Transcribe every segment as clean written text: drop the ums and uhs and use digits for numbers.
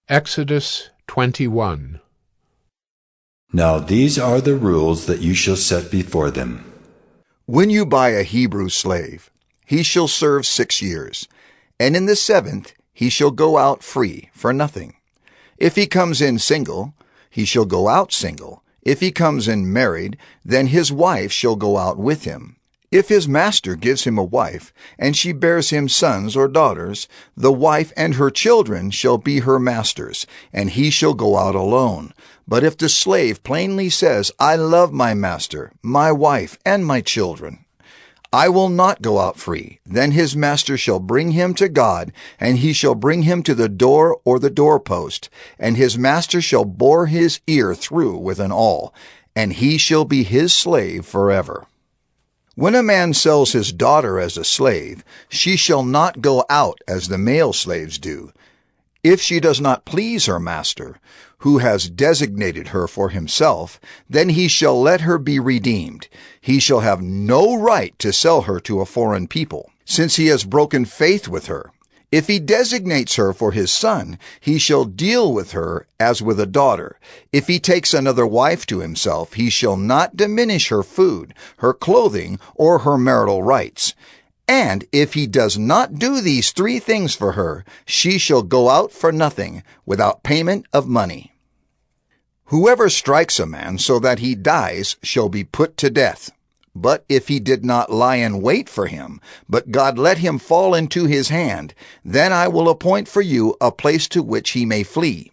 Exodus 21. Now these are the rules that you shall set before them. When you buy a Hebrew slave, he shall serve 6 years, and in the 7th he shall go out free for nothing. If he comes in single, he shall go out single. If he comes in married, then his wife shall go out with him. If his master gives him a wife, and she bears him sons or daughters, the wife and her children shall be her master's, and he shall go out alone. But if the slave plainly says, I love my master, my wife, and my children, I will not go out free, then his master shall bring him to God, and he shall bring him to the door or the doorpost, and his master shall bore his ear through with an awl, and he shall be his slave forever. When a man sells his daughter as a slave, she shall not go out as the male slaves do. If she does not please her master, who has designated her for himself, then he shall let her be redeemed. He shall have no right to sell her to a foreign people, since he has broken faith with her. If he designates her for his son, he shall deal with her as with a daughter. If he takes another wife to himself, he shall not diminish her food, her clothing, or her marital rights. And if he does not do these 3 things for her, she shall go out for nothing, without payment of money. Whoever strikes a man so that he dies shall be put to death. But if he did not lie in wait for him, but God let him fall into his hand, then I will appoint for you a place to which he may flee.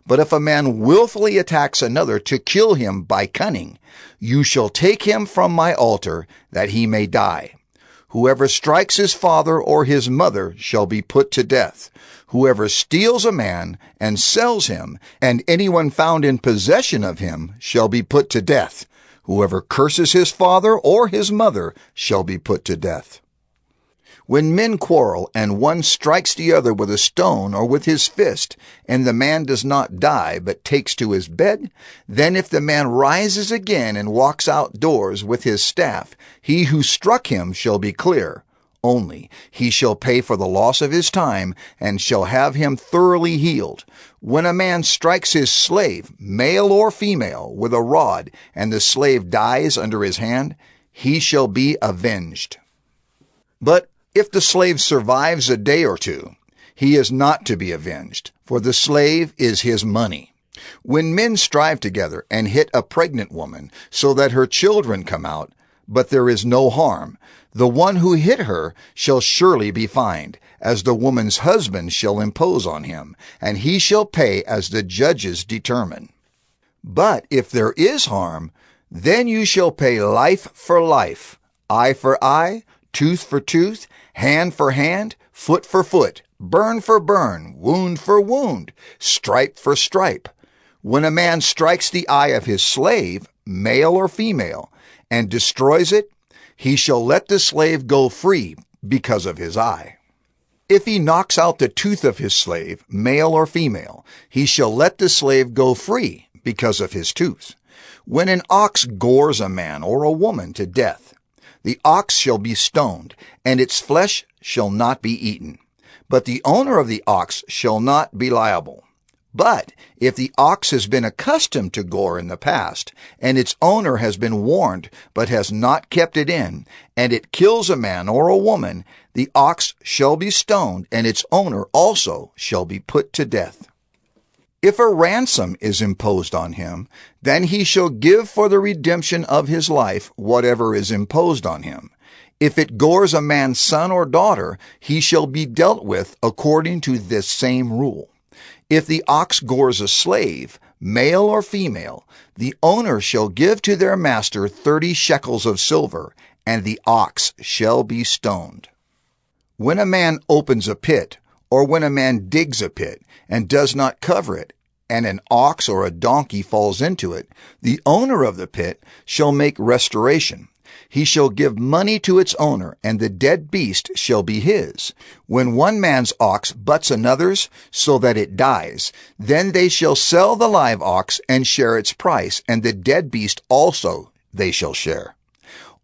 But if a man willfully attacks another to kill him by cunning, you shall take him from my altar, that he may die. Whoever strikes his father or his mother shall be put to death. Whoever steals a man and sells him, and anyone found in possession of him, shall be put to death. Whoever curses his father or his mother shall be put to death. When men quarrel, and one strikes the other with a stone or with his fist, and the man does not die, but takes to his bed, then if the man rises again and walks outdoors with his staff, he who struck him shall be clear. Only he shall pay for the loss of his time, and shall have him thoroughly healed. When a man strikes his slave, male or female, with a rod, and the slave dies under his hand, he shall be avenged. But if the slave survives a day or 2, he is not to be avenged, for the slave is his money. When men strive together and hit a pregnant woman, so that her children come out, but there is no harm, the one who hit her shall surely be fined, as the woman's husband shall impose on him, and he shall pay as the judges determine. But if there is harm, then you shall pay life for life, eye for eye, tooth for tooth, hand for hand, foot for foot, burn for burn, wound for wound, stripe for stripe. When a man strikes the eye of his slave, male or female, and destroys it, he shall let the slave go free because of his eye. If he knocks out the tooth of his slave, male or female, he shall let the slave go free because of his tooth. When an ox gores a man or a woman to death, the ox shall be stoned, and its flesh shall not be eaten. But the owner of the ox shall not be liable. But if the ox has been accustomed to gore in the past, and its owner has been warned but has not kept it in, and it kills a man or a woman, the ox shall be stoned, and its owner also shall be put to death. If a ransom is imposed on him, then he shall give for the redemption of his life whatever is imposed on him. If it gores a man's son or daughter, he shall be dealt with according to this same rule. If the ox gores a slave, male or female, the owner shall give to their master 30 shekels of silver, and the ox shall be stoned. When a man opens a pit, or when a man digs a pit, and does not cover it, and an ox or a donkey falls into it, the owner of the pit shall make restoration. He shall give money to its owner, and the dead beast shall be his. When one man's ox butts another's, so that it dies, then they shall sell the live ox and share its price, and the dead beast also they shall share.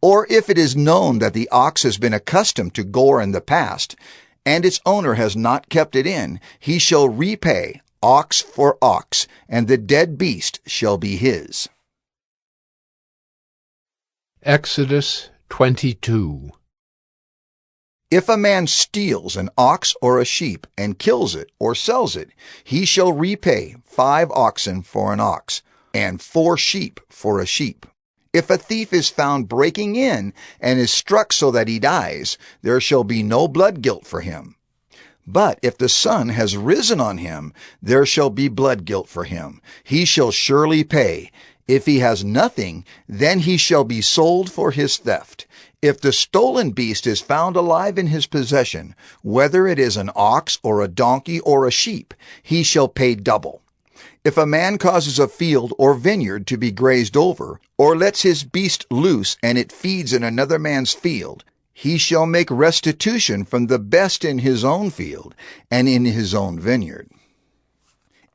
Or if it is known that the ox has been accustomed to gore in the past, and its owner has not kept it in, he shall repay ox for ox, and the dead beast shall be his. Exodus 22. If a man steals an ox or a sheep and kills it or sells it, he shall repay 5 oxen for an ox, and 4 sheep for a sheep. If a thief is found breaking in and is struck so that he dies, there shall be no blood guilt for him. But if the sun has risen on him, there shall be blood guilt for him. He shall surely pay. If he has nothing, then he shall be sold for his theft. If the stolen beast is found alive in his possession, whether it is an ox or a donkey or a sheep, he shall pay double. If a man causes a field or vineyard to be grazed over, or lets his beast loose and it feeds in another man's field, he shall make restitution from the best in his own field and in his own vineyard.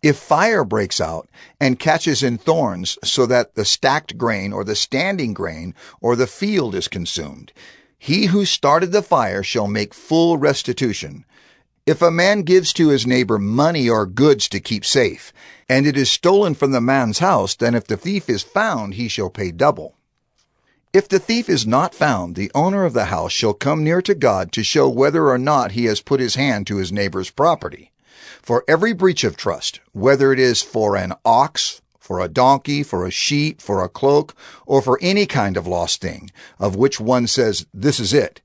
If fire breaks out and catches in thorns so that the stacked grain or the standing grain or the field is consumed, he who started the fire shall make full restitution. If a man gives to his neighbor money or goods to keep safe, and it is stolen from the man's house, then if the thief is found, he shall pay double. If the thief is not found, the owner of the house shall come near to God to show whether or not he has put his hand to his neighbor's property. For every breach of trust, whether it is for an ox, for a donkey, for a sheep, for a cloak, or for any kind of lost thing, of which one says, "This is it,"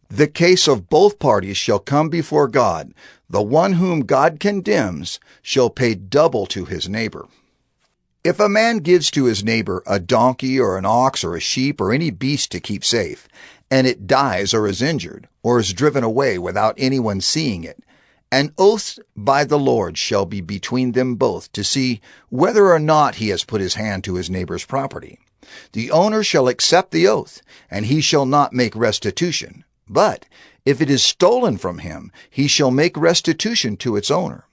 the case of both parties shall come before God. The one whom God condemns shall pay double to his neighbor. If a man gives to his neighbor a donkey or an ox or a sheep or any beast to keep safe, and it dies or is injured, or is driven away without anyone seeing it, an oath by the Lord shall be between them both to see whether or not he has put his hand to his neighbor's property. The owner shall accept the oath, and he shall not make restitution. But if it is stolen from him, he shall make restitution to its owner.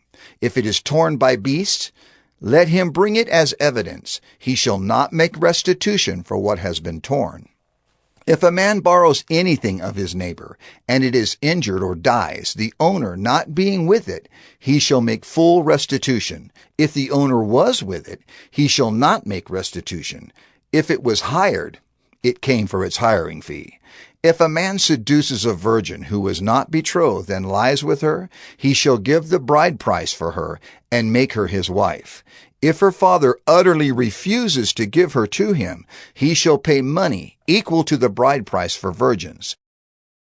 If it is torn by beasts, let him bring it as evidence. He shall not make restitution for what has been torn. If a man borrows anything of his neighbor, and it is injured or dies, the owner not being with it, he shall make full restitution. If the owner was with it, he shall not make restitution. If it was hired, it came for its hiring fee. If a man seduces a virgin who was not betrothed and lies with her, he shall give the bride price for her and make her his wife. If her father utterly refuses to give her to him, he shall pay money equal to the bride price for virgins.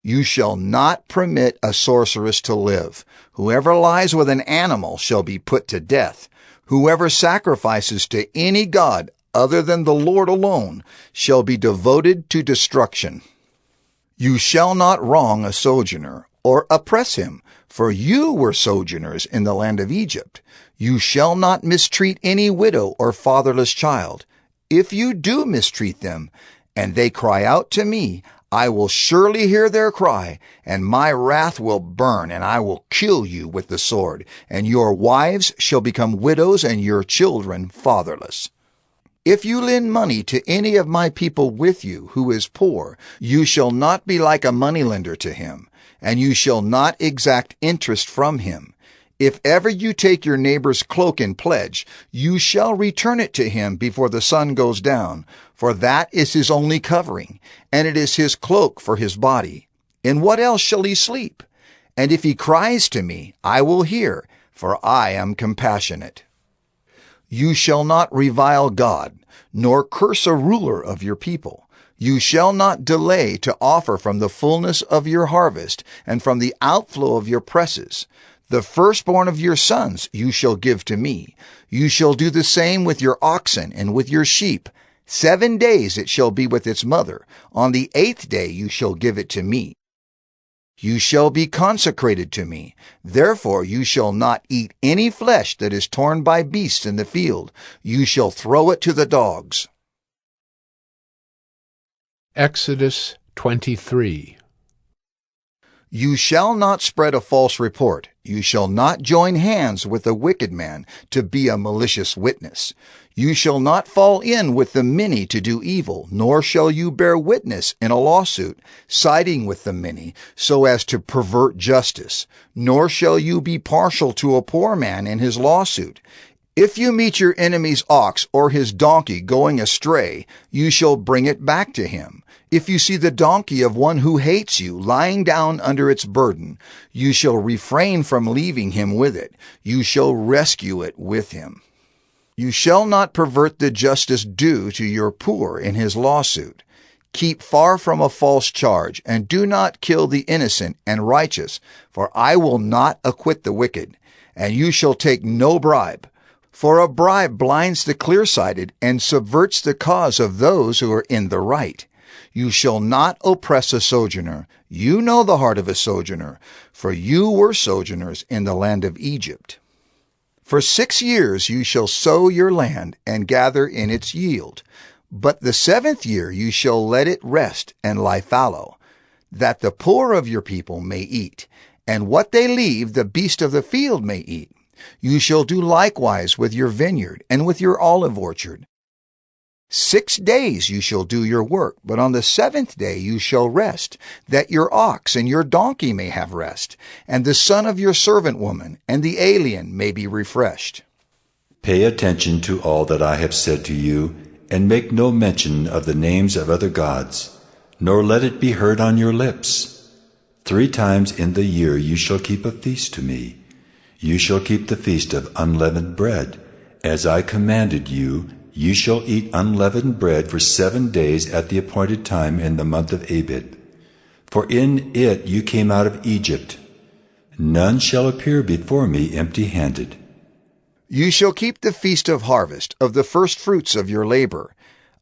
You shall not permit a sorceress to live. Whoever lies with an animal shall be put to death. Whoever sacrifices to any god other than the Lord alone shall be devoted to destruction. You shall not wrong a sojourner or oppress him, for you were sojourners in the land of Egypt. You shall not mistreat any widow or fatherless child. If you do mistreat them, and they cry out to me, I will surely hear their cry, and my wrath will burn, and I will kill you with the sword, and your wives shall become widows, and your children fatherless. If you lend money to any of my people with you who is poor, you shall not be like a moneylender to him, and you shall not exact interest from him. If ever you take your neighbor's cloak in pledge, you shall return it to him before the sun goes down, for that is his only covering, and it is his cloak for his body. In what else shall he sleep? And if he cries to me, I will hear, for I am compassionate. You shall not revile God, nor curse a ruler of your people. You shall not delay to offer from the fullness of your harvest and from the outflow of your presses. The firstborn of your sons you shall give to me. You shall do the same with your oxen and with your sheep. 7 days it shall be with its mother. On the 8th day you shall give it to me. You shall be consecrated to me. Therefore you shall not eat any flesh that is torn by beasts in the field. You shall throw it to the dogs. Exodus 23. You shall not spread a false report. You shall not join hands with a wicked man to be a malicious witness. You shall not fall in with the many to do evil, nor shall you bear witness in a lawsuit, siding with the many, so as to pervert justice. Nor shall you be partial to a poor man in his lawsuit. If you meet your enemy's ox or his donkey going astray, you shall bring it back to him. If you see the donkey of one who hates you lying down under its burden, you shall refrain from leaving him with it. You shall rescue it with him. You shall not pervert the justice due to your poor in his lawsuit. Keep far from a false charge, and do not kill the innocent and righteous, for I will not acquit the wicked. And you shall take no bribe. For a bribe blinds the clear-sighted and subverts the cause of those who are in the right. You shall not oppress a sojourner. You know the heart of a sojourner, for you were sojourners in the land of Egypt. For 6 years you shall sow your land and gather in its yield. But the 7th year you shall let it rest and lie fallow, that the poor of your people may eat, and what they leave the beast of the field may eat. You shall do likewise with your vineyard and with your olive orchard. 6 days you shall do your work, but on the 7th day you shall rest, that your ox and your donkey may have rest, and the son of your servant woman and the alien may be refreshed. Pay attention to all that I have said to you, and make no mention of the names of other gods, nor let it be heard on your lips. 3 times in the year you shall keep a feast to me. You shall keep the feast of unleavened bread. As I commanded you, you shall eat unleavened bread for 7 days at the appointed time in the month of Abib. For in it you came out of Egypt. None shall appear before me empty-handed. You shall keep the feast of harvest, of the first fruits of your labor,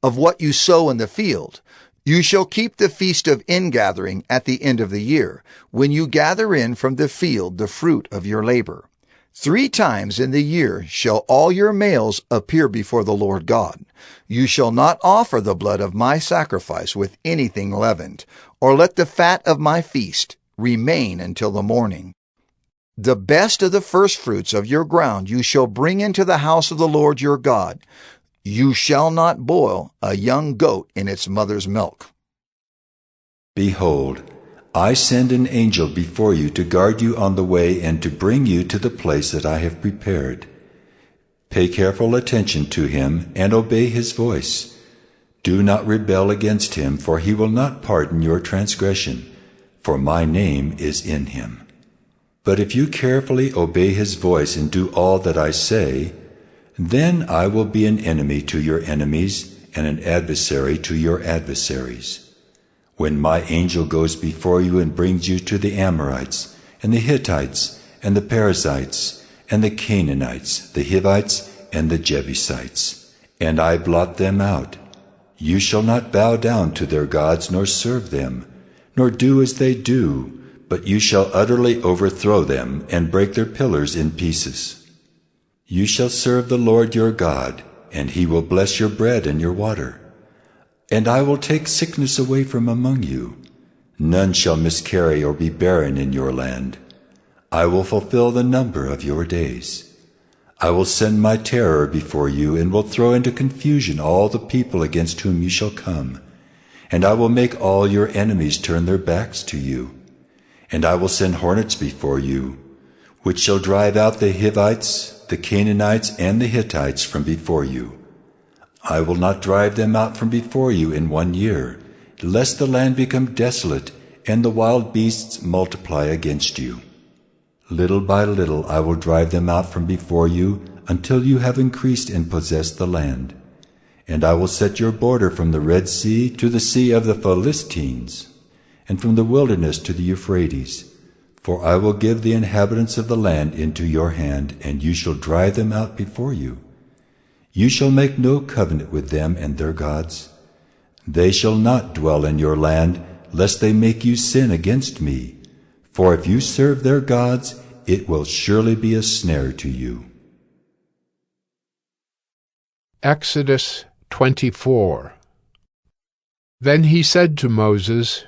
of what you sow in the field. You shall keep the feast of ingathering at the end of the year, when you gather in from the field the fruit of your labor. 3 times in the year shall all your males appear before the Lord God. You shall not offer the blood of my sacrifice with anything leavened, or let the fat of my feast remain until the morning. The best of the firstfruits of your ground you shall bring into the house of the Lord your God. You shall not boil a young goat in its mother's milk. Behold, I send an angel before you to guard you on the way and to bring you to the place that I have prepared. Pay careful attention to him and obey his voice. Do not rebel against him, for he will not pardon your transgression, for my name is in him. But if you carefully obey his voice and do all that I say, then I will be an enemy to your enemies and an adversary to your adversaries. When my angel goes before you and brings you to the Amorites, and the Hittites, and the Perizzites, and the Canaanites, the Hivites, and the Jebusites, and I blot them out, you shall not bow down to their gods nor serve them, nor do as they do, but you shall utterly overthrow them and break their pillars in pieces. You shall serve the Lord your God, and he will bless your bread and your water. And I will take sickness away from among you. None shall miscarry or be barren in your land. I will fulfill the number of your days. I will send my terror before you, and will throw into confusion all the people against whom you shall come. And I will make all your enemies turn their backs to you. And I will send hornets before you, which shall drive out the Hivites, the Canaanites, and the Hittites from before you. I will not drive them out from before you in 1 year, lest the land become desolate and the wild beasts multiply against you. Little by little I will drive them out from before you until you have increased and possessed the land. And I will set your border from the Red Sea to the Sea of the Philistines, and from the wilderness to the Euphrates. For I will give the inhabitants of the land into your hand, and you shall drive them out before you. You shall make no covenant with them and their gods. They shall not dwell in your land, lest they make you sin against me. For if you serve their gods, it will surely be a snare to you. Exodus 24. Then he said to Moses,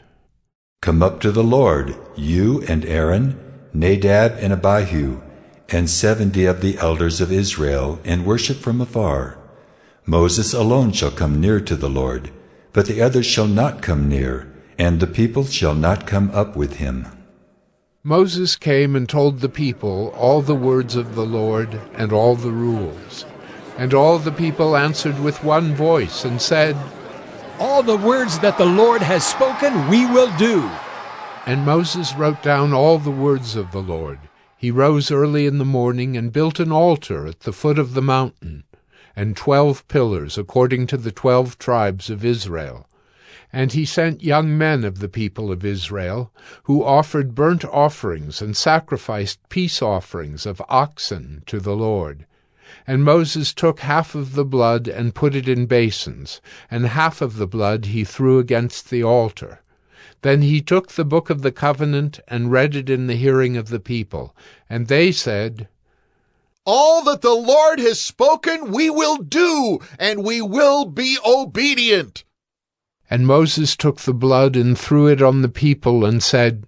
Come up to the Lord, you and Aaron, Nadab and Abihu, and 70 of the elders of Israel, and worship from afar. Moses alone shall come near to the Lord, but the others shall not come near, and the people shall not come up with him. Moses came and told the people all the words of the Lord and all the rules. And all the people answered with one voice and said, "All the words that the Lord has spoken we will do." And Moses wrote down all the words of the Lord. He rose early in the morning and built an altar at the foot of the mountain, and 12 pillars according to the 12 tribes of Israel. And he sent young men of the people of Israel, who offered burnt offerings and sacrificed peace offerings of oxen to the Lord. And Moses took half of the blood and put it in basins, and half of the blood he threw against the altar. Then he took the book of the covenant and read it in the hearing of the people. And they said, "All that the Lord has spoken we will do, and we will be obedient." And Moses took the blood and threw it on the people and said,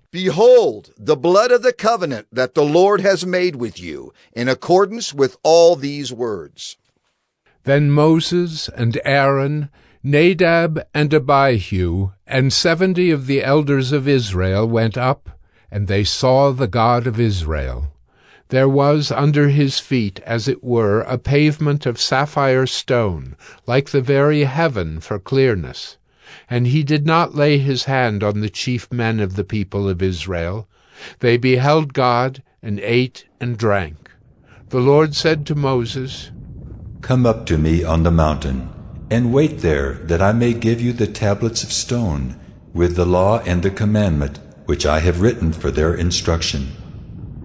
"Behold, the blood of the covenant that the Lord has made with you, in accordance with all these words." Then Moses and Aaron, Nadab and Abihu, and 70 of the elders of Israel went up, and they saw the God of Israel. There was under his feet, as it were, a pavement of sapphire stone, like the very heaven for clearness. And he did not lay his hand on the chief men of the people of Israel. They beheld God, and ate and drank. The Lord said to Moses, Come up to me on the mountain, and wait there, that I may give you the tablets of stone, with the law and the commandment, which I have written for their instruction.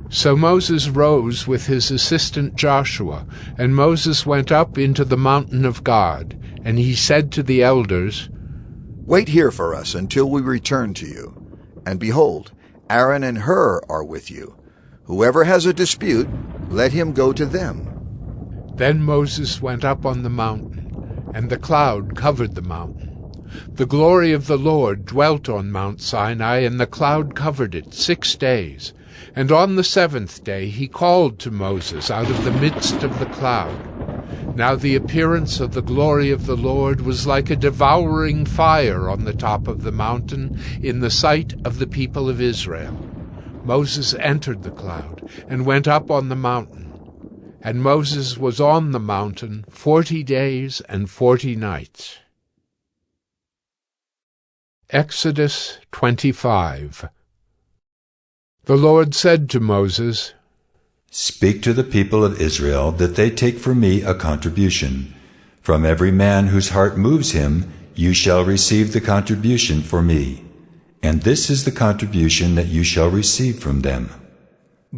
So Moses rose with his assistant Joshua, and Moses went up into the mountain of God. And he said to the elders, "Wait here for us until we return to you. And behold, Aaron and Hur are with you. Whoever has a dispute, let him go to them." Then Moses went up on the mountain, and the cloud covered the mountain. The glory of the Lord dwelt on Mount Sinai, and the cloud covered it 6 days. And on the 7th day he called to Moses out of the midst of the cloud. Now the appearance of the glory of the Lord was like a devouring fire on the top of the mountain in the sight of the people of Israel. Moses entered the cloud and went up on the mountain. And Moses was on the mountain 40 days and 40 nights. Exodus 25. The Lord said to Moses, Speak to the people of Israel that they take for me a contribution. From every man whose heart moves him, you shall receive the contribution for me. And this is the contribution that you shall receive from them: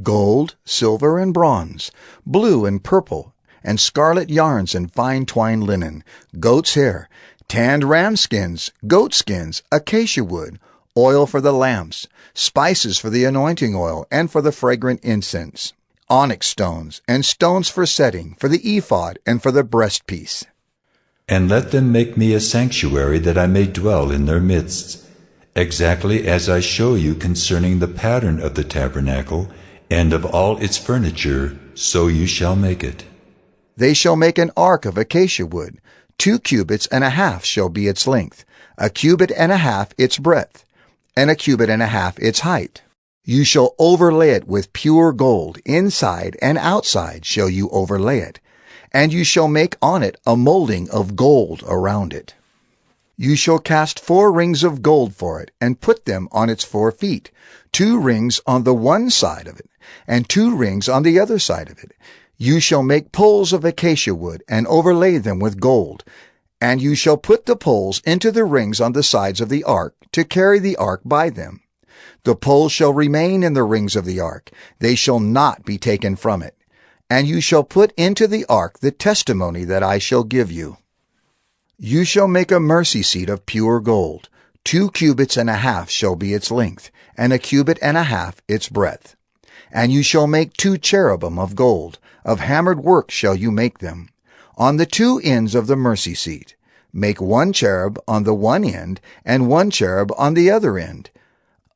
gold, silver, and bronze, blue and purple, and scarlet yarns and fine twined linen, goat's hair, tanned ram skins, goat skins, acacia wood, oil for the lamps, spices for the anointing oil and for the fragrant incense, onyx stones, and stones for setting, for the ephod and for the breastpiece. And let them make me a sanctuary that I may dwell in their midst, exactly as I show you concerning the pattern of the tabernacle and of all its furniture, so you shall make it. They shall make an ark of acacia wood. 2 cubits and a half shall be its length, 1 cubit and a half its breadth, and 1 cubit and a half its height. You shall overlay it with pure gold, inside and outside shall you overlay it, and you shall make on it a molding of gold around it. You shall cast 4 rings of gold for it, and put them on its 4 feet, 2 rings on the one side of it, and 2 rings on the other side of it. You shall make poles of acacia wood, and overlay them with gold. And you shall put the poles into the rings on the sides of the ark, to carry the ark by them. The poles shall remain in the rings of the ark, they shall not be taken from it. And you shall put into the ark the testimony that I shall give you. You shall make a mercy seat of pure gold. 2 cubits and a half shall be its length, and 1 cubit and a half its breadth. And you shall make 2 cherubim of gold, of hammered work shall you make them, on the 2 ends of the mercy seat. Make one cherub on the one end, and one cherub on the other end.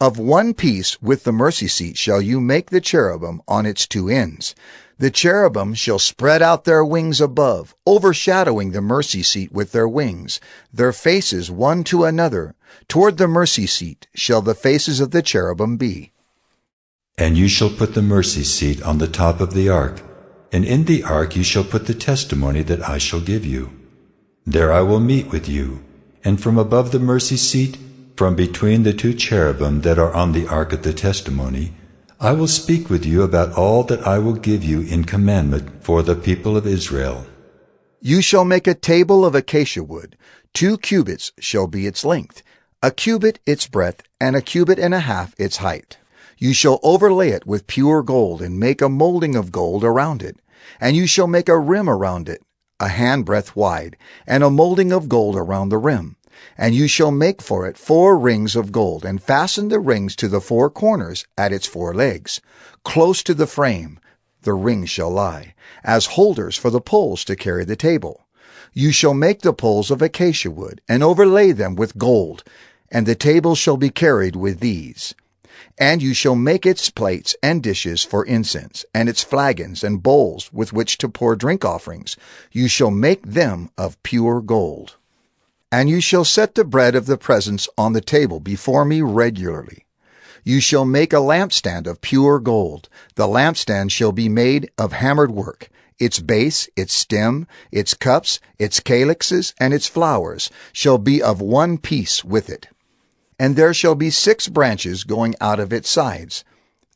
Of one piece with the mercy seat shall you make the cherubim on its two ends. The cherubim shall spread out their wings above, overshadowing the mercy seat with their wings, their faces one to another. Toward the mercy seat shall the faces of the cherubim be. And you shall put the mercy seat on the top of the ark, and in the ark you shall put the testimony that I shall give you. There I will meet with you, and from above the mercy seat, from between the two cherubim that are on the ark of the testimony, I will speak with you about all that I will give you in commandment for the people of Israel. You shall make a table of acacia wood. 2 cubits shall be its length, a cubit its breadth, and a cubit and a half its height. You shall overlay it with pure gold, and make a molding of gold around it. And you shall make a rim around it, a handbreadth wide, and a molding of gold around the rim. And you shall make for it 4 rings of gold, and fasten the rings to the 4 corners at its 4 legs. Close to the frame the rings shall lie, as holders for the poles to carry the table. You shall make the poles of acacia wood, and overlay them with gold, and the table shall be carried with these. And you shall make its plates and dishes for incense, and its flagons and bowls with which to pour drink offerings. You shall make them of pure gold. And you shall set the bread of the presence on the table before me regularly. You shall make a lampstand of pure gold. The lampstand shall be made of hammered work. Its base, its stem, its cups, its calyxes, and its flowers shall be of one piece with it. And there shall be 6 branches going out of its sides,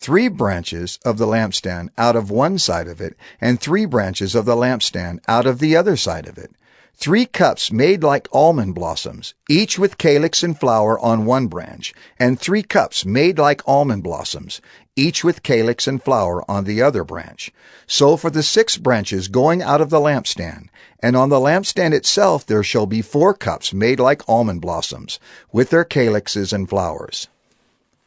3 branches of the lampstand out of one side of it, and 3 branches of the lampstand out of the other side of it. 3 cups made like almond blossoms, each with calyx and flower on one branch, and 3 cups made like almond blossoms, each with calyx and flower on the other branch. So for the 6 branches going out of the lampstand, and on the lampstand itself there shall be 4 cups made like almond blossoms, with their calyxes and flowers.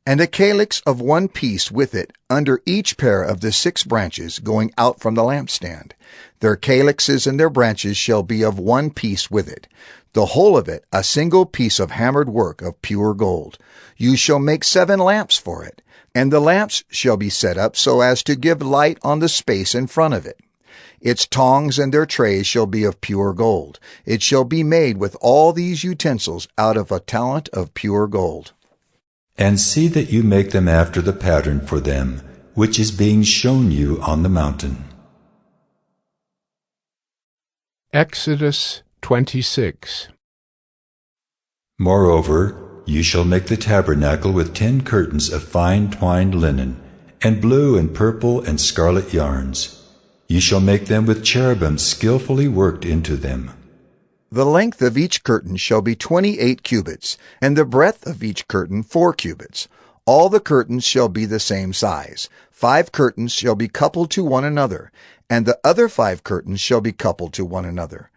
And a calyx of one piece with it under each pair of the 6 branches going out from the lampstand. Their calyxes and their branches shall be of one piece with it, the whole of it a single piece of hammered work of pure gold. You shall make 7 lamps for it, and the lamps shall be set up so as to give light on the space in front of it. Its tongs and their trays shall be of pure gold. It shall be made with all these utensils out of a talent of pure gold. And see that you make them after the pattern for them, which is being shown you on the mountain. Exodus 26. Moreover, you shall make the tabernacle with 10 curtains of fine twined linen, and blue and purple and scarlet yarns. You shall make them with cherubim skillfully worked into them. The length of each curtain shall be 28 cubits, and the breadth of each curtain 4 cubits. All the curtains shall be the same size. 5 curtains shall be coupled to one another, and the other 5 curtains shall be coupled to one another.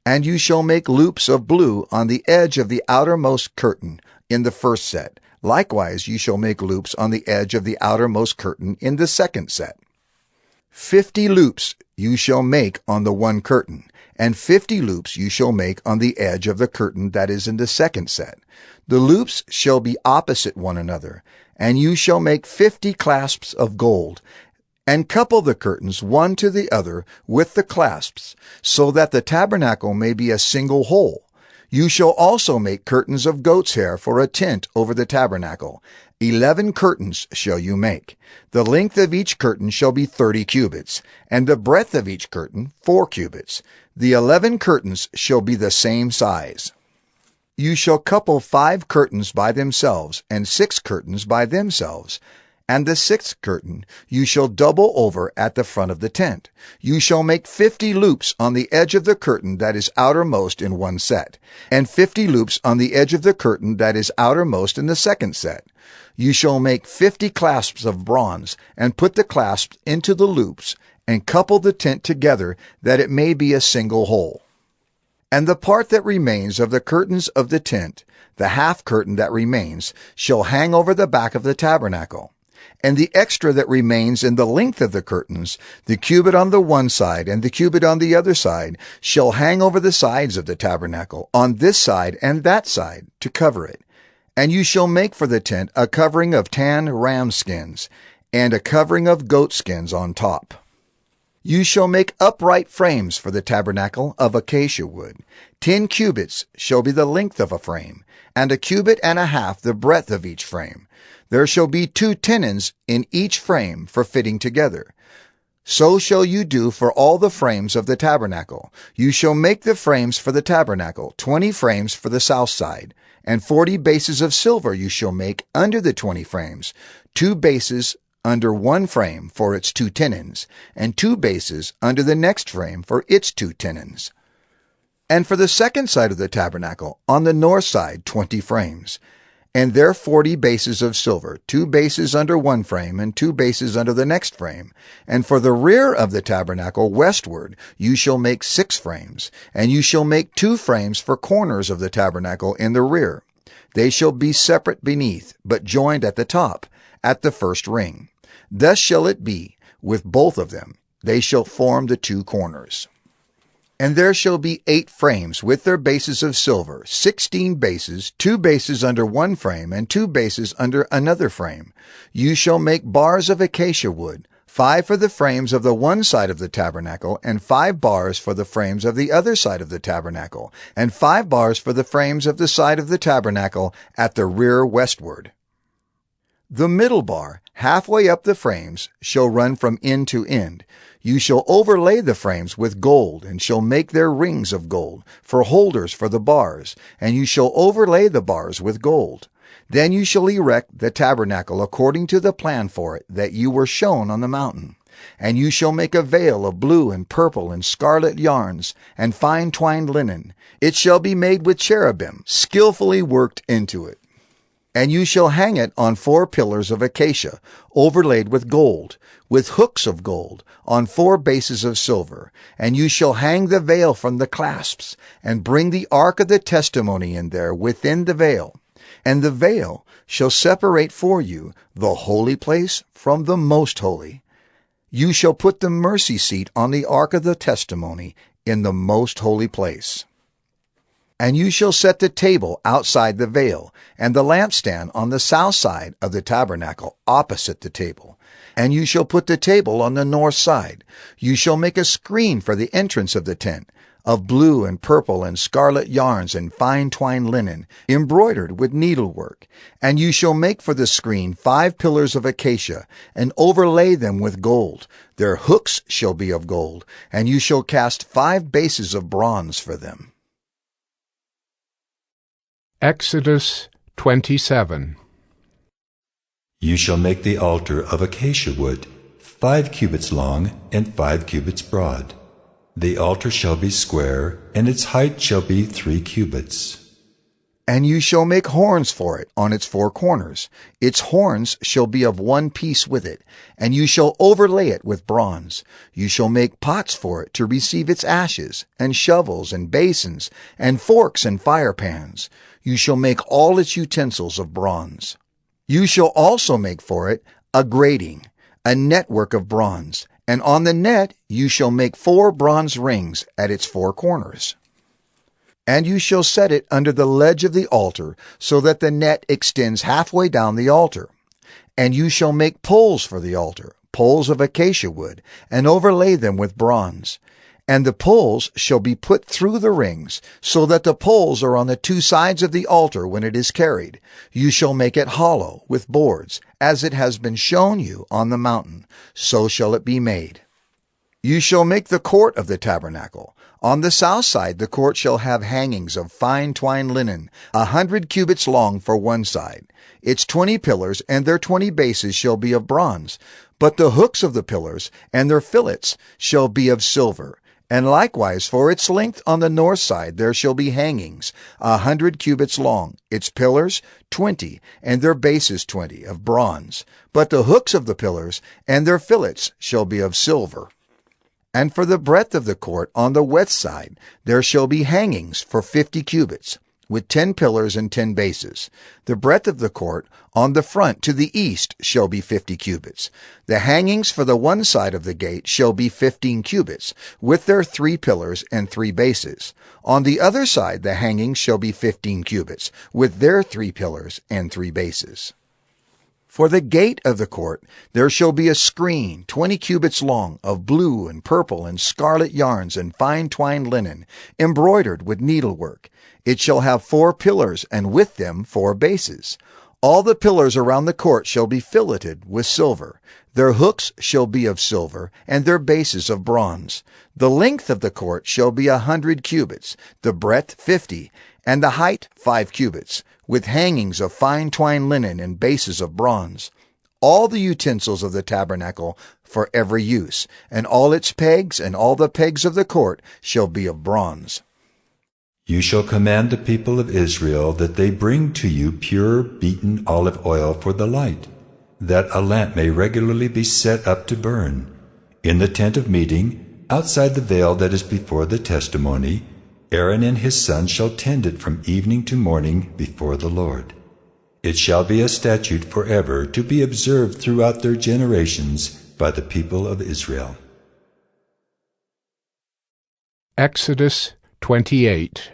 And you shall make loops of blue on the edge of the outermost curtain in the first set. Likewise you shall make loops on the edge of the outermost curtain in the second set. 50 loops you shall make on the one curtain, and 50 loops you shall make on the edge of the curtain that is in the second set. The loops shall be opposite one another, and you shall make 50 clasps of gold, and couple the curtains one to the other with the clasps, so that the tabernacle may be a single whole. You shall also make curtains of goat's hair for a tent over the tabernacle. 11 curtains shall you make. The length of each curtain shall be 30 cubits, and the breadth of each curtain 4 cubits. The 11 curtains shall be the same size. You shall couple 5 curtains by themselves, and 6 curtains by themselves. And the 6th curtain you shall double over at the front of the tent. You shall make 50 loops on the edge of the curtain that is outermost in one set, and 50 loops on the edge of the curtain that is outermost in the second set. You shall make 50 clasps of bronze, and put the clasps into the loops, and couple the tent together, that it may be a single whole. And the part that remains of the curtains of the tent, the half curtain that remains, shall hang over the back of the tabernacle. And the extra that remains in the length of the curtains, the cubit on the one side and the cubit on the other side, shall hang over the sides of the tabernacle, on this side and that side, to cover it. And you shall make for the tent a covering of tan ram skins, and a covering of goat skins on top. You shall make upright frames for the tabernacle of acacia wood. 10 cubits shall be the length of a frame, and 1.5 cubits the breadth of each frame. There shall be 2 tenons in each frame for fitting together. So shall you do for all the frames of the tabernacle. You shall make the frames for the tabernacle, 20 frames for the south side, and 40 bases of silver you shall make under the 20 frames, 2 bases under one frame for its 2 tenons, and 2 bases under the next frame for its 2 tenons. And for the second side of the tabernacle, on the north side, 20 frames, and there 40 bases of silver, 2 bases under one frame, and 2 bases under the next frame. And for the rear of the tabernacle westward, you shall make 6 frames, and you shall make 2 frames for corners of the tabernacle in the rear. They shall be separate beneath, but joined at the top, at the first ring. Thus shall it be with both of them. They shall form the 2 corners. And there shall be 8 frames with their bases of silver, 16 bases, 2 bases under one frame, and 2 bases under another frame. You shall make bars of acacia wood, 5 for the frames of the one side of the tabernacle, and 5 bars for the frames of the other side of the tabernacle, and 5 bars for the frames of the side of the tabernacle at the rear westward. The middle bar, halfway up the frames, shall run from end to end. You shall overlay the frames with gold, and shall make their rings of gold, for holders for the bars, and you shall overlay the bars with gold. Then you shall erect the tabernacle according to the plan for it that you were shown on the mountain. And you shall make a veil of blue and purple and scarlet yarns, and fine twined linen. It shall be made with cherubim, skillfully worked into it. And you shall hang it on 4 pillars of acacia, overlaid with gold, with hooks of gold, on 4 bases of silver. And you shall hang the veil from the clasps, and bring the ark of the testimony in there within the veil. And the veil shall separate for you the holy place from the most holy. You shall put the mercy seat on the ark of the testimony in the most holy place. And you shall set the table outside the veil, and the lampstand on the south side of the tabernacle opposite the table. And you shall put the table on the north side. You shall make a screen for the entrance of the tent, of blue and purple and scarlet yarns and fine twined linen, embroidered with needlework. And you shall make for the screen 5 pillars of acacia, and overlay them with gold. Their hooks shall be of gold, and you shall cast 5 bases of bronze for them. Exodus 27. You shall make the altar of acacia wood, 5 cubits long and 5 cubits broad. The altar shall be square, and its height shall be 3 cubits. And you shall make horns for it on its 4 corners. Its horns shall be of one piece with it, and you shall overlay it with bronze. You shall make pots for it to receive its ashes, and shovels and basins, and forks and firepans. You shall make all its utensils of bronze. You shall also make for it a grating, a network of bronze, and on the net you shall make 4 bronze rings at its 4 corners. And you shall set it under the ledge of the altar, so that the net extends halfway down the altar. And you shall make poles for the altar, poles of acacia wood, and overlay them with bronze. And the poles shall be put through the rings, so that the poles are on the 2 sides of the altar when it is carried. You shall make it hollow with boards, as it has been shown you on the mountain. So shall it be made. You shall make the court of the tabernacle. On the south side the court shall have hangings of fine twined linen, 100 cubits long for one side. Its 20 pillars and their 20 bases shall be of bronze, but the hooks of the pillars and their fillets shall be of silver. And likewise for its length on the north side there shall be hangings, 100 cubits long, its pillars 20, and their bases 20, of bronze. But the hooks of the pillars and their fillets shall be of silver. And for the breadth of the court on the west side there shall be hangings for 50 cubits, with 10 pillars and 10 bases. The breadth of the court on the front to the east shall be 50 cubits. The hangings for the one side of the gate shall be 15 cubits, with their 3 pillars and 3 bases. On the other side the hangings shall be 15 cubits, with their 3 pillars and 3 bases. For the gate of the court there shall be a screen 20 cubits long, of blue and purple and scarlet yarns and fine twined linen, embroidered with needlework. It shall have 4 pillars, and with them 4 bases. All the pillars around the court shall be filleted with silver. Their hooks shall be of silver, and their bases of bronze. The length of the court shall be 100 cubits, the breadth 50, and the height 5 cubits, with hangings of fine twined linen and bases of bronze. All the utensils of the tabernacle for every use, and all its pegs and all the pegs of the court shall be of bronze. You shall command the people of Israel that they bring to you pure beaten olive oil for the light, that a lamp may regularly be set up to burn. In the tent of meeting, outside the veil that is before the testimony, Aaron and his sons shall tend it from evening to morning before the Lord. It shall be a statute forever, to be observed throughout their generations by the people of Israel. Exodus 28.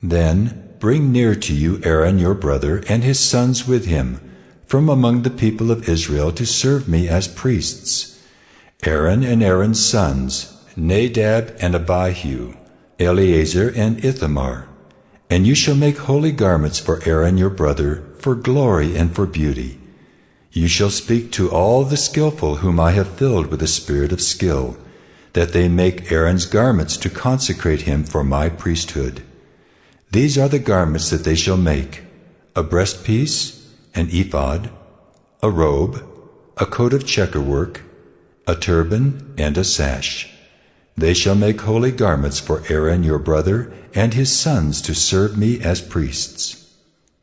Then bring near to you Aaron your brother and his sons with him, from among the people of Israel, to serve me as priests. Aaron and Aaron's sons, Nadab and Abihu, Eleazar and Ithamar. And you shall make holy garments for Aaron your brother, for glory and for beauty. You shall speak to all the skillful whom I have filled with a spirit of skill, that they make Aaron's garments to consecrate him for my priesthood. These are the garments that they shall make: a breastpiece, an ephod, a robe, a coat of checkerwork, a turban, and a sash. They shall make holy garments for Aaron your brother and his sons to serve me as priests.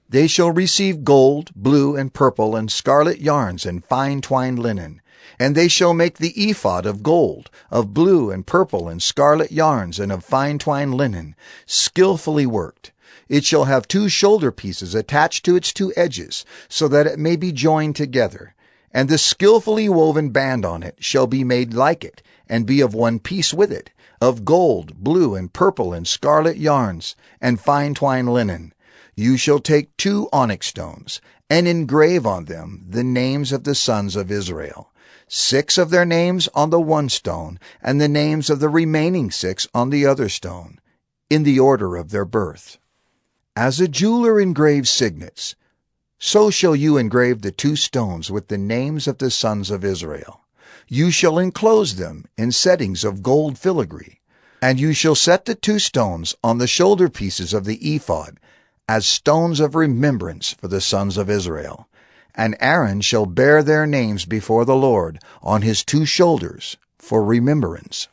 They shall receive gold, blue, and purple, and scarlet yarns, and fine twined linen. And they shall make the ephod of gold, of blue, and purple, and scarlet yarns, and of fine twined linen, skillfully worked. It shall have 2 shoulder pieces attached to its 2 edges, so that it may be joined together. And the skillfully woven band on it shall be made like it, and be of one piece with it, of gold, blue, and purple, and scarlet yarns, and fine twined linen. You shall take 2 onyx stones, and engrave on them the names of the sons of Israel, 6 of their names on the one stone, and the names of the remaining 6 on the other stone, in the order of their birth. As a jeweler engraves signets, so shall you engrave the 2 stones with the names of the sons of Israel. You shall enclose them in settings of gold filigree, and you shall set the 2 stones on the shoulder pieces of the ephod as stones of remembrance for the sons of Israel. And Aaron shall bear their names before the Lord on his 2 shoulders for remembrance.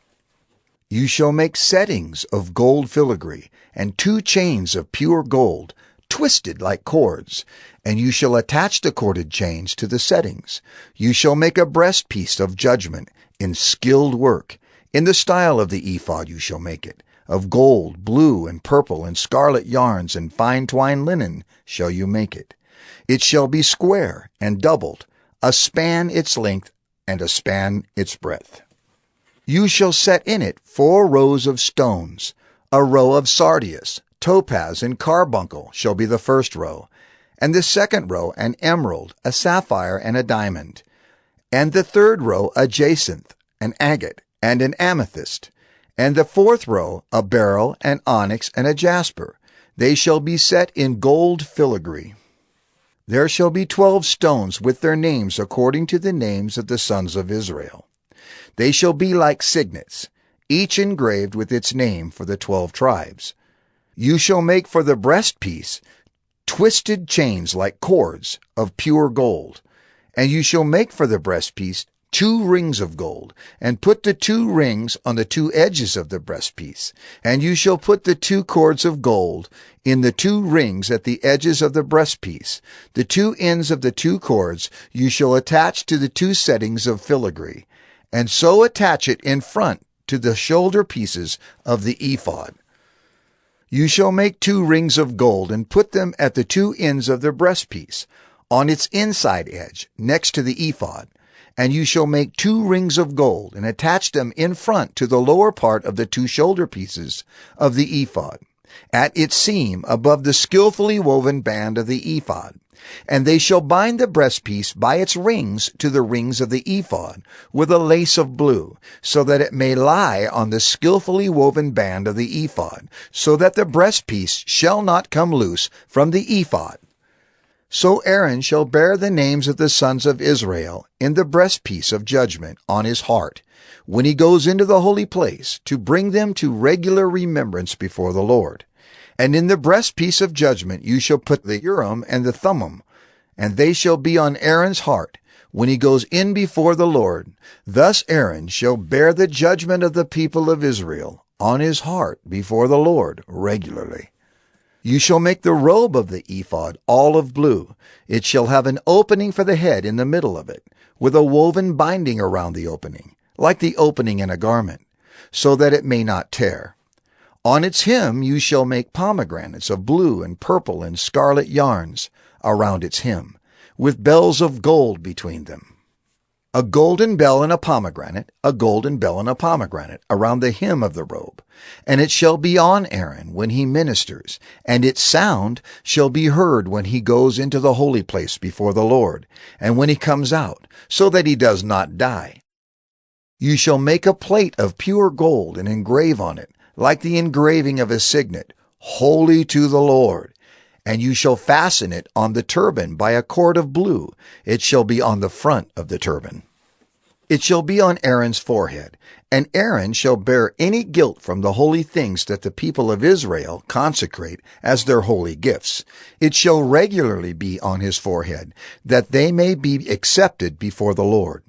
You shall make settings of gold filigree, and 2 chains of pure gold, twisted like cords, and you shall attach the corded chains to the settings. You shall make a breastpiece of judgment in skilled work. In the style of the ephod you shall make it. Of gold, blue, and purple, and scarlet yarns, and fine twined linen shall you make it. It shall be square and doubled, a span its length, and a span its breadth. You shall set in it 4 rows of stones. A row of sardius, topaz, and carbuncle shall be the first row, and the second row an emerald, a sapphire, and a diamond, and the third row a jacinth, an agate, and an amethyst, and the 4th row a beryl, an onyx, and a jasper. They shall be set in gold filigree. There shall be 12 stones with their names according to the names of the sons of Israel. They shall be like signets, each engraved with its name for the 12 tribes. You shall make for the breastpiece twisted chains like cords of pure gold. And you shall make for the breastpiece 2 rings of gold, and put the 2 rings on the 2 edges of the breastpiece. And you shall put the 2 cords of gold in the 2 rings at the edges of the breastpiece. The 2 ends of the 2 cords you shall attach to the 2 settings of filigree, and so attach it in front to the shoulder pieces of the ephod. You shall make 2 rings of gold and put them at the 2 ends of the breastpiece, on its inside edge, next to the ephod. And you shall make 2 rings of gold and attach them in front to the lower part of the 2 shoulder pieces of the ephod, at its seam above the skillfully woven band of the ephod. And they shall bind the breastpiece by its rings to the rings of the ephod with a lace of blue, so that it may lie on the skillfully woven band of the ephod, so that the breastpiece shall not come loose from the ephod. So Aaron shall bear the names of the sons of Israel in the breastpiece of judgment on his heart, when he goes into the holy place, to bring them to regular remembrance before the Lord. And in the breastpiece of judgment you shall put the Urim and the Thummim, and they shall be on Aaron's heart, when he goes in before the Lord. Thus Aaron shall bear the judgment of the people of Israel on his heart before the Lord regularly. You shall make the robe of the ephod olive blue. It shall have an opening for the head in the middle of it, with a woven binding around the opening, like the opening in a garment, so that it may not tear. On its hem you shall make pomegranates of blue and purple and scarlet yarns around its hem, with bells of gold between them. A golden bell and a pomegranate, a golden bell and a pomegranate, around the hem of the robe. And it shall be on Aaron when he ministers, and its sound shall be heard when he goes into the holy place before the Lord, and when he comes out, so that he does not die. You shall make a plate of pure gold and engrave on it, like the engraving of a signet, holy to the Lord. And you shall fasten it on the turban by a cord of blue. It shall be on the front of the turban. It shall be on Aaron's forehead, and Aaron shall bear any guilt from the holy things that the people of Israel consecrate as their holy gifts. It shall regularly be on his forehead, that they may be accepted before the Lord.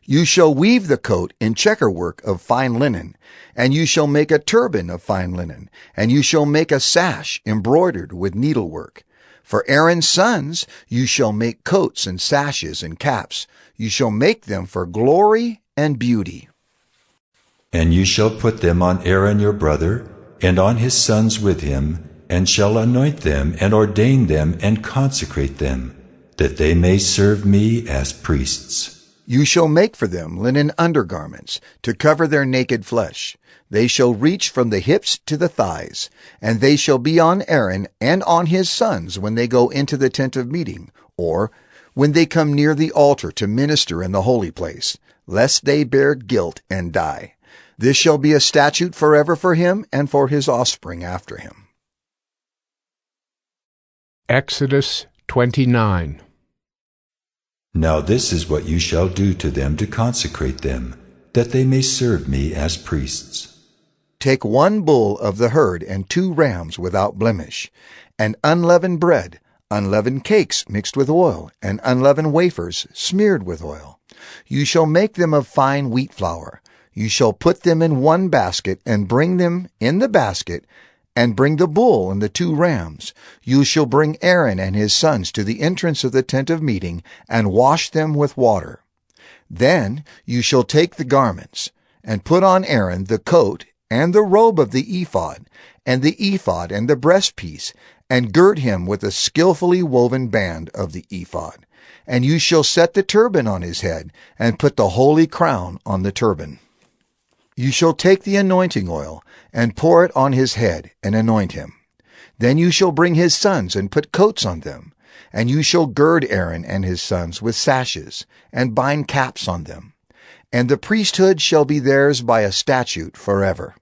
You shall weave the coat in checkerwork of fine linen, and you shall make a turban of fine linen, and you shall make a sash embroidered with needlework. For Aaron's sons you shall make coats and sashes and caps. You shall make them for glory and beauty. And you shall put them on Aaron your brother, and on his sons with him, and shall anoint them, and ordain them, and consecrate them, that they may serve me as priests. You shall make for them linen undergarments, to cover their naked flesh. They shall reach from the hips to the thighs, and they shall be on Aaron and on his sons when they go into the tent of meeting, or when they come near the altar to minister in the holy place, lest they bear guilt and die. This shall be a statute forever for him and for his offspring after him. Exodus 29. Now this is what you shall do to them to consecrate them, that they may serve me as priests. Take 1 bull of the herd and 2 rams without blemish, and unleavened bread, unleavened cakes mixed with oil, and unleavened wafers smeared with oil. You shall make them of fine wheat flour. You shall put them in 1 basket, and bring them in the basket, and bring the bull and the 2 rams. You shall bring Aaron and his sons to the entrance of the tent of meeting, and wash them with water. Then you shall take the garments, and put on Aaron the coat and the robe of the ephod and the breastpiece, and gird him with a skillfully woven band of the ephod. And you shall set the turban on his head, and put the holy crown on the turban. You shall take the anointing oil, and pour it on his head, and anoint him. Then you shall bring his sons, and put coats on them. And you shall gird Aaron and his sons with sashes, and bind caps on them. And the priesthood shall be theirs by a statute forever.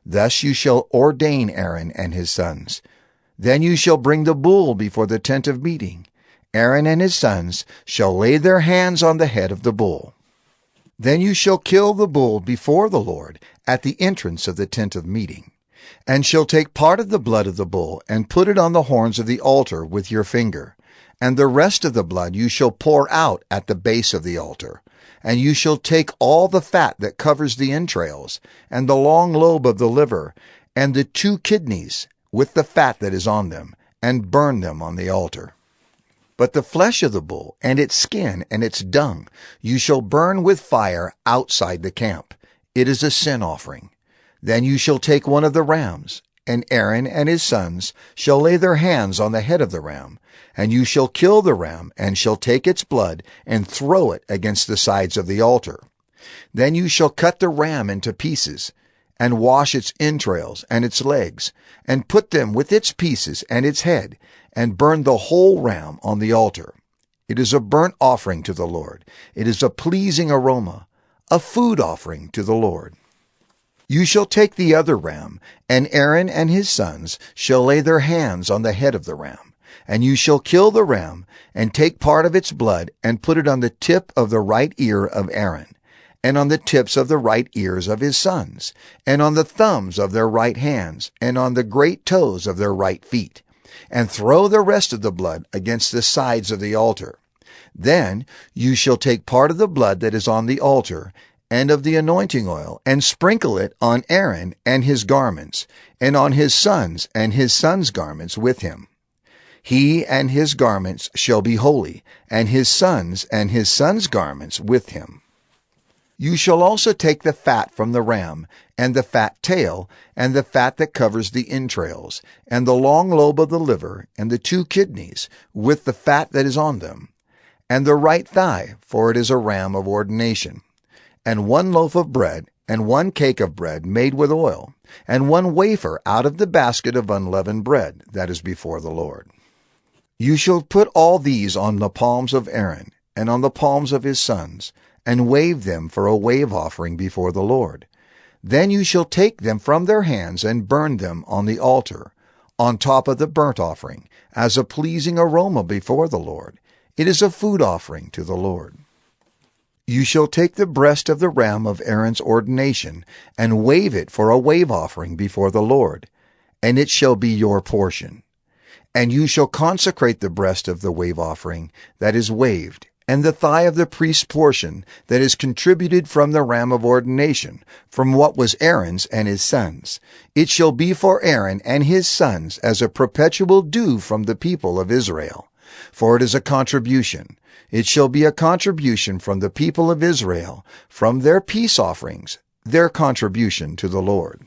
Thus you shall ordain Aaron and his sons. Then you shall bring the bull before the tent of meeting. Aaron and his sons shall lay their hands on the head of the bull. Then you shall kill the bull before the Lord at the entrance of the tent of meeting, and shall take part of the blood of the bull, and put it on the horns of the altar with your finger. And the rest of the blood you shall pour out at the base of the altar. And you shall take all the fat that covers the entrails, and the long lobe of the liver, and the 2 kidneys, with the fat that is on them, and burn them on the altar. But the flesh of the bull, and its skin, and its dung, you shall burn with fire outside the camp. It is a sin offering. Then you shall take 1 of the rams, and Aaron and his sons shall lay their hands on the head of the ram, and you shall kill the ram, and shall take its blood, and throw it against the sides of the altar. Then you shall cut the ram into pieces, and wash its entrails and its legs, and put them with its pieces and its head, and burn the whole ram on the altar. It is a burnt offering to the Lord. It is a pleasing aroma, a food offering to the Lord. You shall take the other ram, and Aaron and his sons shall lay their hands on the head of the ram. And you shall kill the ram, and take part of its blood, and put it on the tip of the right ear of Aaron, and on the tips of the right ears of his sons, and on the thumbs of their right hands, and on the great toes of their right feet, and throw the rest of the blood against the sides of the altar. Then you shall take part of the blood that is on the altar, and of the anointing oil, and sprinkle it on Aaron and his garments, and on his sons and his sons' garments with him. He and his garments shall be holy, and his sons and his sons' garments with him. You shall also take the fat from the ram, and the fat tail, and the fat that covers the entrails, and the long lobe of the liver, and the 2 kidneys, with the fat that is on them, and the right thigh, for it is a ram of ordination, and 1 loaf of bread, and 1 cake of bread made with oil, and 1 wafer out of the basket of unleavened bread that is before the Lord. You shall put all these on the palms of Aaron, and on the palms of his sons, and wave them for a wave offering before the Lord. Then you shall take them from their hands and burn them on the altar, on top of the burnt offering, as a pleasing aroma before the Lord. It is a food offering to the Lord. You shall take the breast of the ram of Aaron's ordination, and wave it for a wave offering before the Lord, and it shall be your portion. And you shall consecrate the breast of the wave offering that is waved, and the thigh of the priest's portion that is contributed from the ram of ordination, from what was Aaron's and his sons. It shall be for Aaron and his sons as a perpetual due from the people of Israel. For it is a contribution. It shall be a contribution from the people of Israel, from their peace offerings, their contribution to the Lord.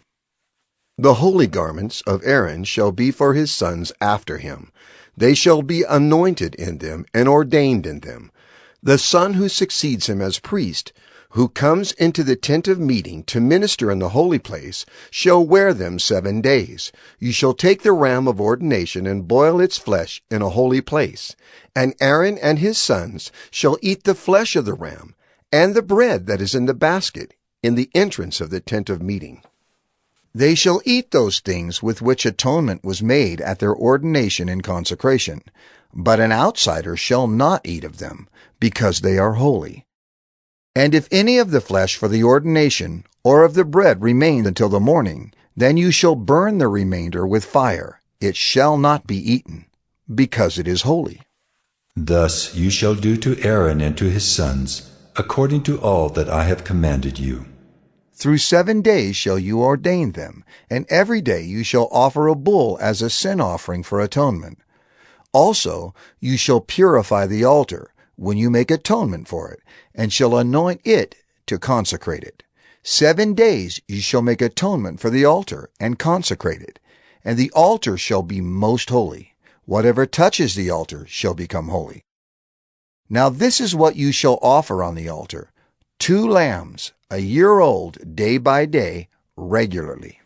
The holy garments of Aaron shall be for his sons after him. They shall be anointed in them and ordained in them. The son who succeeds him as priest, who comes into the tent of meeting to minister in the holy place, shall wear them 7 days. You shall take the ram of ordination and boil its flesh in a holy place. And Aaron and his sons shall eat the flesh of the ram, and the bread that is in the basket, in the entrance of the tent of meeting. They shall eat those things with which atonement was made at their ordination and consecration, but an outsider shall not eat of them, because they are holy. And if any of the flesh for the ordination or of the bread remains until the morning, then you shall burn the remainder with fire. It shall not be eaten, because it is holy. Thus you shall do to Aaron and to his sons, according to all that I have commanded you. Through 7 days shall you ordain them, and every day you shall offer a bull as a sin offering for atonement. Also you shall purify the altar, when you make atonement for it, and shall anoint it to consecrate it. 7 days you shall make atonement for the altar, and consecrate it. And the altar shall be most holy. Whatever touches the altar shall become holy. Now this is what you shall offer on the altar: 2 lambs, a year old, day by day, regularly.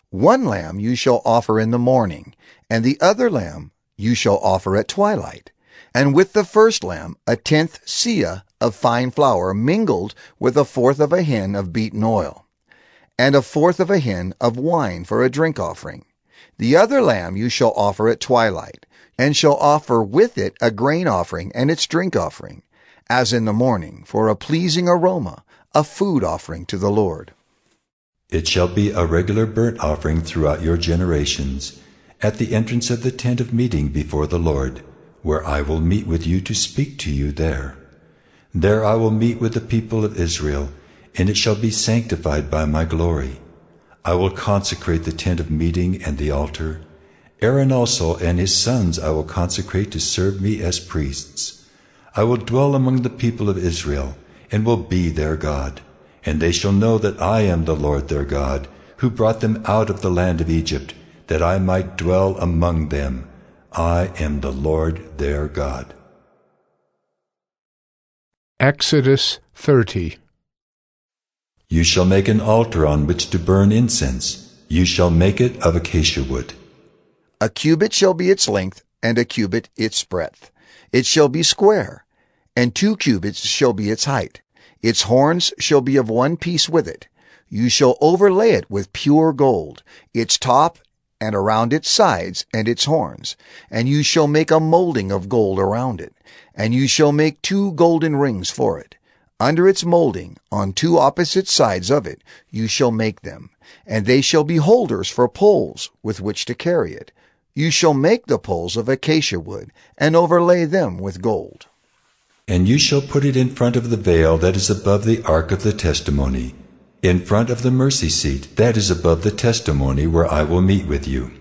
1 lamb you shall offer in the morning, and the other lamb you shall offer at twilight. And with the first lamb 1/10 seah of fine flour mingled with 1/4 of a hin of beaten oil, and 1/4 of a hin of wine for a drink offering. The other lamb you shall offer at twilight, and shall offer with it a grain offering and its drink offering, as in the morning, for a pleasing aroma, a food offering to the Lord. It shall be a regular burnt offering throughout your generations, at the entrance of the tent of meeting before the Lord, where I will meet with you to speak to you there. There I will meet with the people of Israel, and it shall be sanctified by my glory. I will consecrate the tent of meeting and the altar. Aaron also and his sons I will consecrate to serve me as priests. I will dwell among the people of Israel, and will be their God. And they shall know that I am the Lord their God, who brought them out of the land of Egypt, that I might dwell among them. I am the Lord their God. Exodus 30. You shall make an altar on which to burn incense. You shall make it of acacia wood. A cubit shall be its length, and a cubit its breadth. It shall be square, and 2 cubits shall be its height. Its horns shall be of one piece with it. You shall overlay it with pure gold, its top and around its sides and its horns. And you shall make a molding of gold around it. And you shall make 2 golden rings for it. Under its molding, on 2 opposite sides of it, you shall make them. And they shall be holders for poles with which to carry it. You shall make the poles of acacia wood, and overlay them with gold. And you shall put it in front of the veil that is above the ark of the testimony, in front of the mercy seat that is above the testimony where I will meet with you.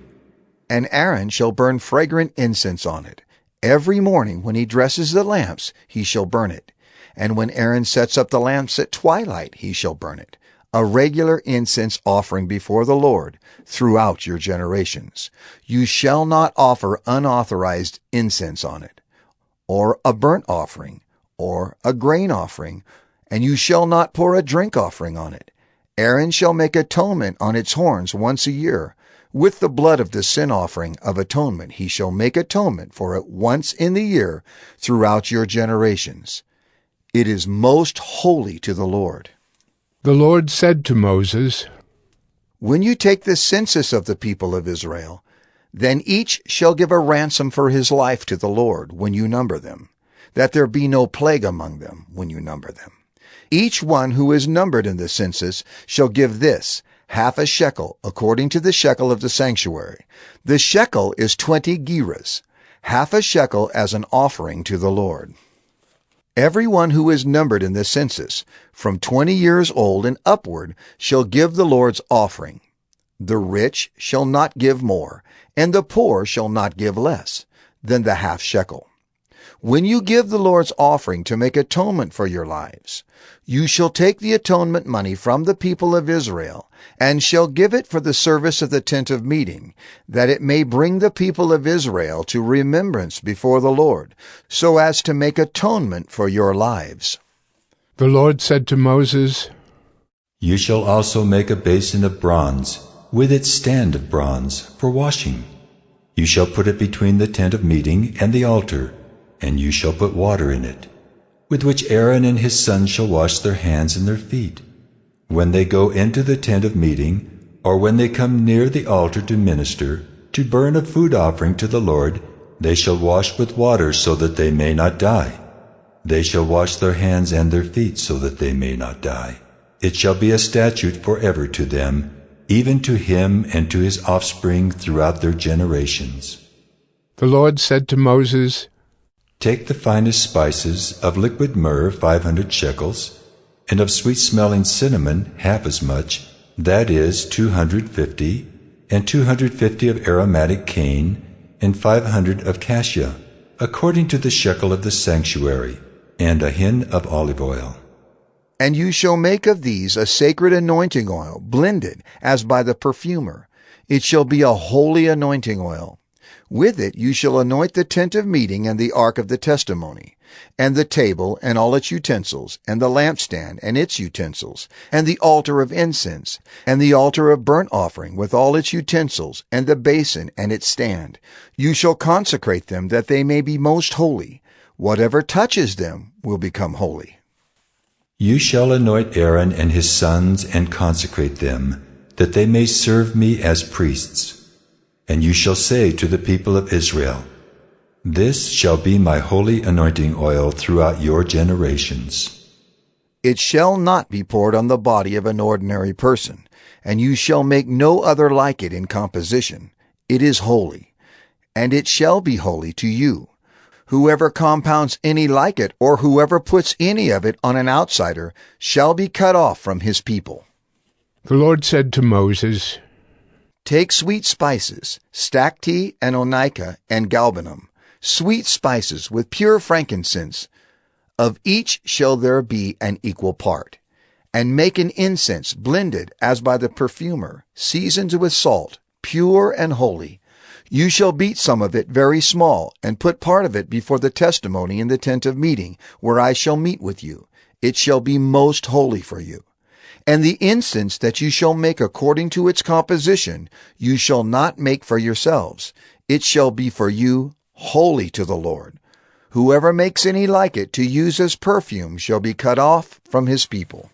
And Aaron shall burn fragrant incense on it. Every morning when he dresses the lamps, he shall burn it. And when Aaron sets up the lamps at twilight, he shall burn it. A regular incense offering before the Lord throughout your generations. You shall not offer unauthorized incense on it, or a burnt offering, or a grain offering, and you shall not pour a drink offering on it. Aaron shall make atonement on its horns once a year. With the blood of the sin offering of atonement he shall make atonement for it once in the year throughout your generations. It is most holy to the Lord. The Lord said to Moses, When you take the census of the people of Israel, then each shall give a ransom for his life to the Lord when you number them, that there be no plague among them when you number them. Each one who is numbered in the census shall give this, half a shekel, according to the shekel of the sanctuary. The shekel is 20 gerahs, half a shekel as an offering to the Lord. Everyone who is numbered in the census, from 20 years old and upward, shall give the Lord's offering. The rich shall not give more, and the poor shall not give less than the half shekel. When you give the Lord's offering to make atonement for your lives, you shall take the atonement money from the people of Israel, and shall give it for the service of the tent of meeting, that it may bring the people of Israel to remembrance before the Lord, so as to make atonement for your lives. The Lord said to Moses, You shall also make a basin of bronze, with its stand of bronze, for washing. You shall put it between the tent of meeting and the altar, and you shall put water in it, with which Aaron and his sons shall wash their hands and their feet. When they go into the tent of meeting, or when they come near the altar to minister, to burn a food offering to the Lord, they shall wash with water so that they may not die. They shall wash their hands and their feet so that they may not die. It shall be a statute forever to them, even to him and to his offspring throughout their generations. The Lord said to Moses, Take the finest spices of liquid myrrh 500 shekels, and of sweet-smelling cinnamon half as much, that is 250, and 250 of aromatic cane, and 500 of cassia, according to the shekel of the sanctuary, and a hin of olive oil. And you shall make of these a sacred anointing oil, blended as by the perfumer. It shall be a holy anointing oil. With it you shall anoint the tent of meeting and the ark of the testimony, and the table and all its utensils, and the lampstand and its utensils, and the altar of incense, and the altar of burnt offering with all its utensils, and the basin and its stand. You shall consecrate them that they may be most holy. Whatever touches them will become holy. You shall anoint Aaron and his sons and consecrate them, that they may serve me as priests. And you shall say to the people of Israel, This shall be my holy anointing oil throughout your generations. It shall not be poured on the body of an ordinary person, and you shall make no other like it in composition. It is holy, and it shall be holy to you. Whoever compounds any like it, or whoever puts any of it on an outsider, shall be cut off from his people. The Lord said to Moses, Take sweet spices, stacte and onycha and galbanum, sweet spices with pure frankincense. Of each shall there be an equal part. And make an incense blended as by the perfumer, seasoned with salt, pure and holy. You shall beat some of it very small, and put part of it before the testimony in the tent of meeting, where I shall meet with you. It shall be most holy for you. And the incense that you shall make according to its composition, you shall not make for yourselves. It shall be for you holy to the Lord. Whoever makes any like it to use as perfume shall be cut off from his people.